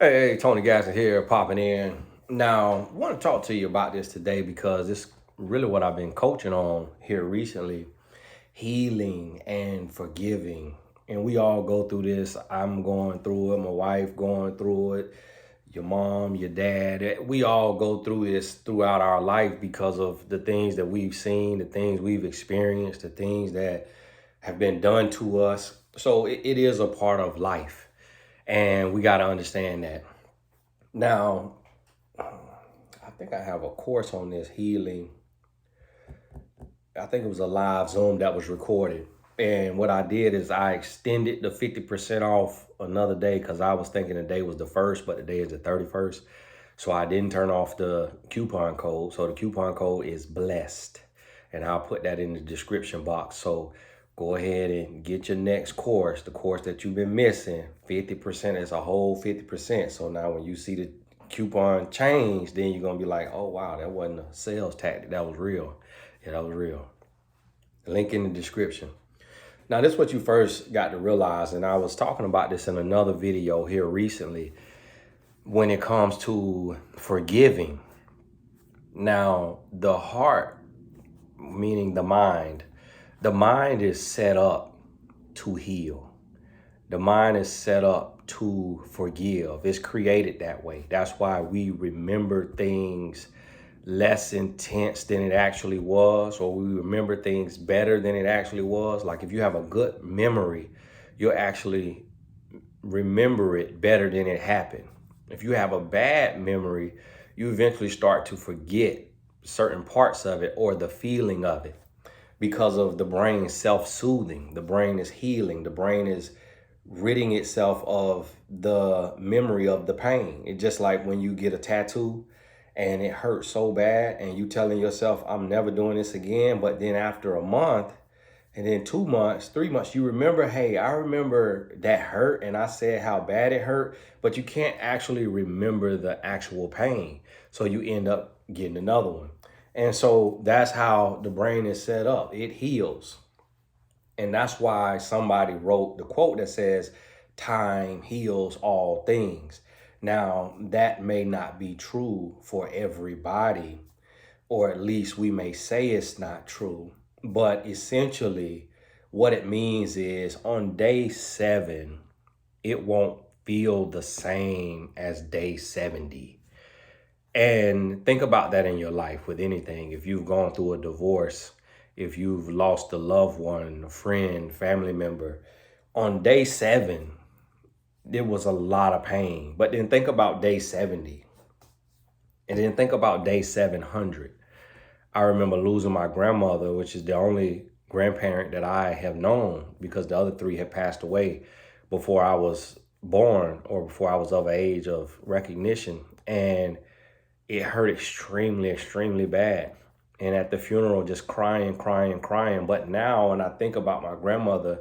Hey, Tony Gasson here, popping in. Now, I want to talk to you about this today because it's really what I've been coaching on here recently, healing and forgiving. And we all go through this. I'm going through it, my wife going through it, your mom, your dad. We all go through this throughout our life because of the things that we've seen, the things we've experienced, the things that have been done to us. So it is a part of life. And we got to understand that. Now, I think I have a course on this healing. I think it was a live Zoom that was recorded. And what I did is I extended the 50% off another day because I was thinking the day was the first, but the day is the 31st. So I didn't turn off the coupon code. So the coupon code is blessed. And I'll put that in the description box. So go ahead and get your next course, the course that you've been missing. 50% is a whole 50%. So now when you see the coupon change, then you're going to be like, oh, wow, that wasn't a sales tactic. That was real. Yeah, that was real. Link in the description. Now, this is what you first got to realize, and I was talking about this in another video here recently, when it comes to forgiving. Now, the heart, meaning the mind is set up to heal. The mind is set up to forgive. It's created that way. That's why we remember things less intense than it actually was, or we remember things better than it actually was. Like if you have a good memory, you'll actually remember it better than it happened. If you have a bad memory, you eventually start to forget certain parts of it or the feeling of it because of the brain self-soothing. The brain is healing. The brain is ridding itself of the memory of the pain. It's just like when you get a tattoo and it hurts so bad and you telling yourself, I'm never doing this again. But then after a month and then 2 months, 3 months, you remember, hey, I remember that hurt and I said how bad it hurt, but you can't actually remember the actual pain. So you end up getting another one. And so that's how the brain is set up. It heals. And that's why somebody wrote the quote that says, time heals all things. Now, that may not be true for everybody, or at least we may say it's not true. But essentially, what it means is on day 7, it won't feel the same as day 70. And think about that in your life with anything. If you've gone through a divorce, if you've lost a loved one, a friend, family member, on day 7, there was a lot of pain. But then think about day 70. And then think about day 700. I remember losing my grandmother, which is the only grandparent that I have known because the other 3 had passed away before I was born or before I was of age of recognition. And it hurt extremely, extremely bad. And at the funeral, just crying. But now when I think about my grandmother,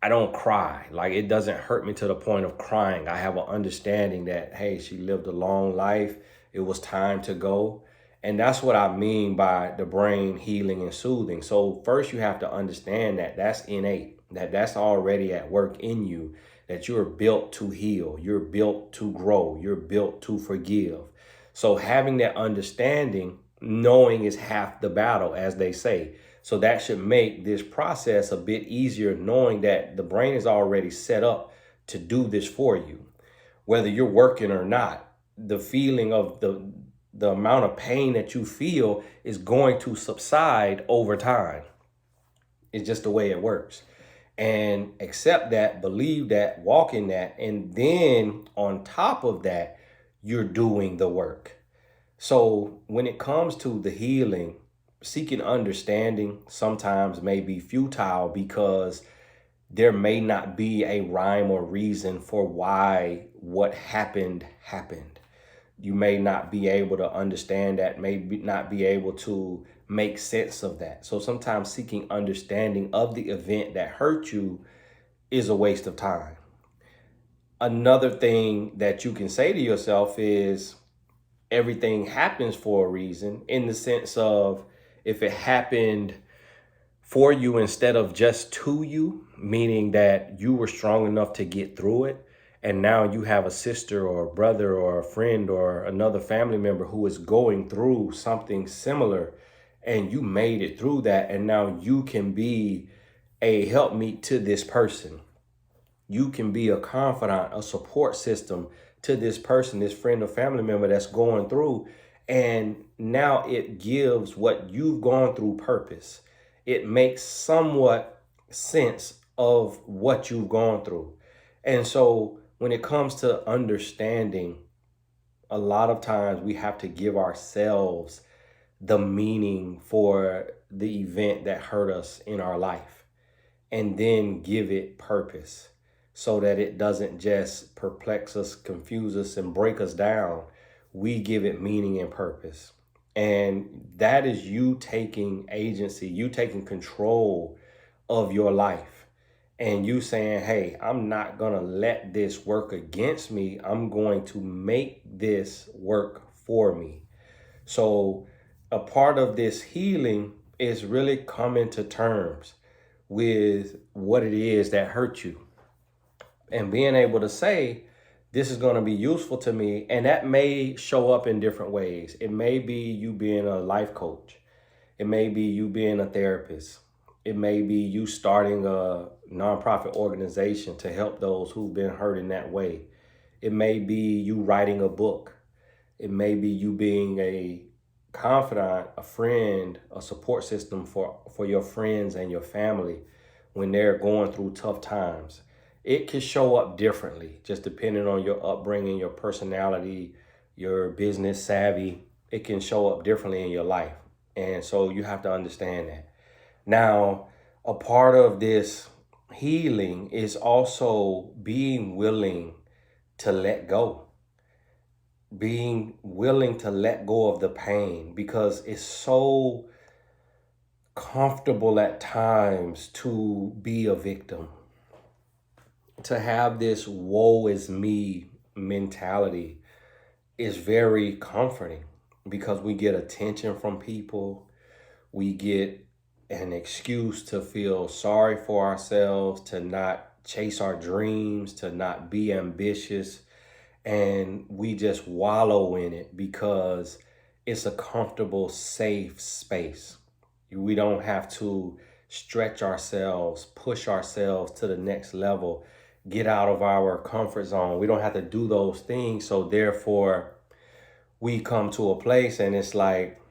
I don't cry. Like it doesn't hurt me to the point of crying. I have an understanding that, hey, she lived a long life. It was time to go. And that's what I mean by the brain healing and soothing. So first you have to understand that that's innate, that that's already at work in you, that you're built to heal, you're built to grow, you're built to forgive. So having that understanding, knowing is half the battle, as they say. So that should make this process a bit easier, knowing that the brain is already set up to do this for you. Whether you're working or not, the feeling of the amount of pain that you feel is going to subside over time. It's just the way it works. And accept that, believe that, walk in that, and then on top of that, you're doing the work. So when it comes to the healing, seeking understanding sometimes may be futile because there may not be a rhyme or reason for why what happened. You may not be able to understand that, not be able to make sense of that. So sometimes seeking understanding of the event that hurt you is a waste of time. Another thing that you can say to yourself is everything happens for a reason, in the sense of if it happened for you instead of just to you, meaning that you were strong enough to get through it And now you have a sister or a brother or a friend or another family member who is going through something similar, and you made it through that. And now you can be a helpmeet to this person. You can be a confidant, a support system to this person, this friend or family member that's going through. And now it gives what you've gone through purpose. It makes somewhat sense of what you've gone through. And so when it comes to understanding, a lot of times we have to give ourselves the meaning for the event that hurt us in our life, and then give it purpose so that it doesn't just perplex us, confuse us, and break us down. We give it meaning and purpose. And that is you taking agency, you taking control of your life, and you saying, hey, I'm not going to let this work against me. I'm going to make this work for me. So a part of this healing is really coming to terms with what it is that hurt you and being able to say, this is going to be useful to me. And that may show up in different ways. It may be you being a life coach. It may be you being a therapist. It may be you starting a nonprofit organization to help those who've been hurt in that way. It may be you writing a book. It may be you being a confidant, a friend, a support system for your friends and your family when they're going through tough times. It can show up differently, just depending on your upbringing, your personality, your business savvy. It can show up differently in your life. And so you have to understand that. Now, a part of this healing is also being willing to let go, being willing to let go of the pain, because it's so comfortable at times to be a victim, to have this woe is me mentality is very comforting because we get attention from people. We get an excuse to feel sorry for ourselves, to not chase our dreams, to not be ambitious. And we just wallow in it because it's a comfortable, safe space. We don't have to stretch ourselves, push ourselves to the next level, get out of our comfort zone. We don't have to do those things. So therefore, we come to a place and it's like,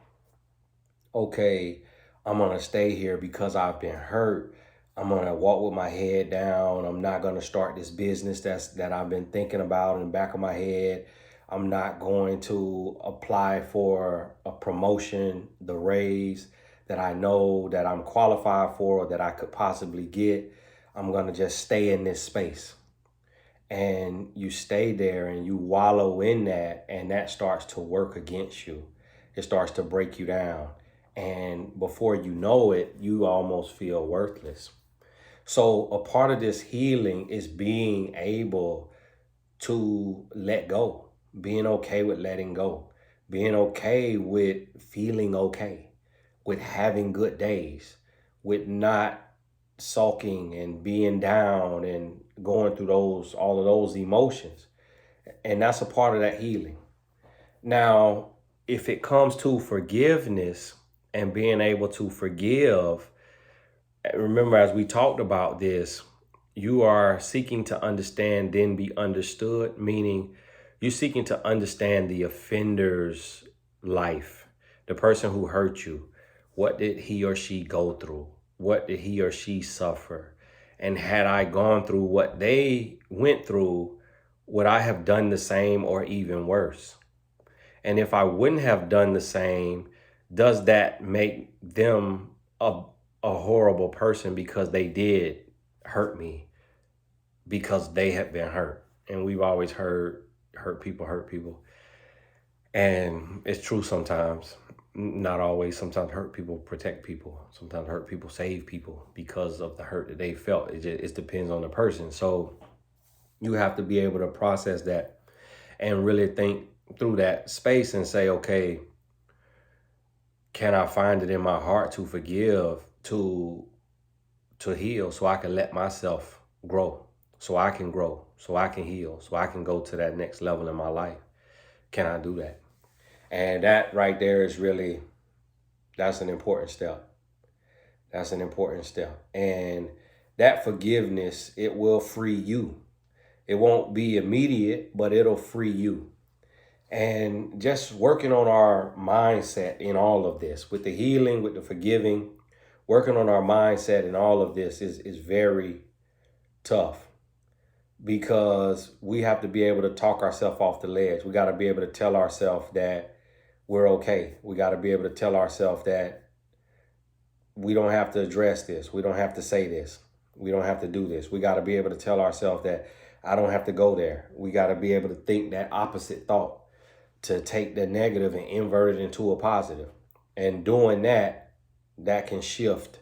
okay, I'm going to stay here because I've been hurt. I'm going to walk with my head down. I'm not going to start this business that I've been thinking about in the back of my head. I'm not going to apply for a promotion, the raise that I know that I'm qualified for or that I could possibly get. I'm going to just stay in this space. And you stay there and you wallow in that, and that starts to work against you. It starts to break you down. And before you know it, you almost feel worthless. So a part of this healing is being able to let go, being okay with letting go, being okay with feeling okay, with having good days, with not sulking and being down and going through all of those emotions. And that's a part of that healing. Now, if it comes to forgiveness and being able to forgive, remember, as we talked about this, you are seeking to understand, then be understood, meaning you're seeking to understand the offender's life, the person who hurt you. What did he or she go through? What did he or she suffer? And had I gone through what they went through, would I have done the same or even worse? And if I wouldn't have done the same, does that make them a horrible person because they did hurt me, because they have been hurt? And we've always heard hurt people. And it's true sometimes, not always. Sometimes hurt people protect people. Sometimes hurt people save people because of the hurt that they felt. It depends on the person. So you have to be able to process that and really think through that space and say, okay, can I find it in my heart to forgive, to heal, so I can let myself grow, so I can grow, so I can heal, so I can go to that next level in my life? Can I do that? And that right there is really, that's an important step. That's an important step. And that forgiveness, it will free you. It won't be immediate, but it'll free you. And just working on our mindset in all of this, with the healing, with the forgiving, working on our mindset in all of this is very tough, because we have to be able to talk ourselves off the ledge. We got to be able to tell ourselves that we're okay. We got to be able to tell ourselves that we don't have to address this. We don't have to say this. We don't have to do this. We got to be able to tell ourselves that I don't have to go there. We got to be able to think that opposite thought, to take the negative and invert it into a positive. And doing that, that can shift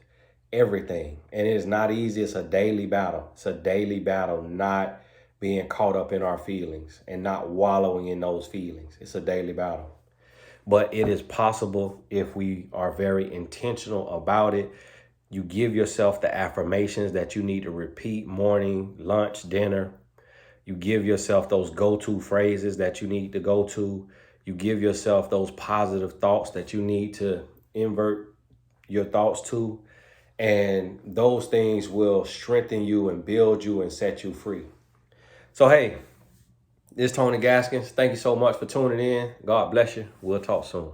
everything. And it is not easy. It's a daily battle. It's a daily battle, not being caught up in our feelings and not wallowing in those feelings. It's a daily battle. But it is possible if we are very intentional about it. You give yourself the affirmations that you need to repeat morning, lunch, dinner. You give yourself those go-to phrases that you need to go to. You give yourself those positive thoughts that you need to invert your thoughts to. And those things will strengthen you and build you and set you free. So, hey, this is Tony Gaskins. Thank you so much for tuning in. God bless you. We'll talk soon.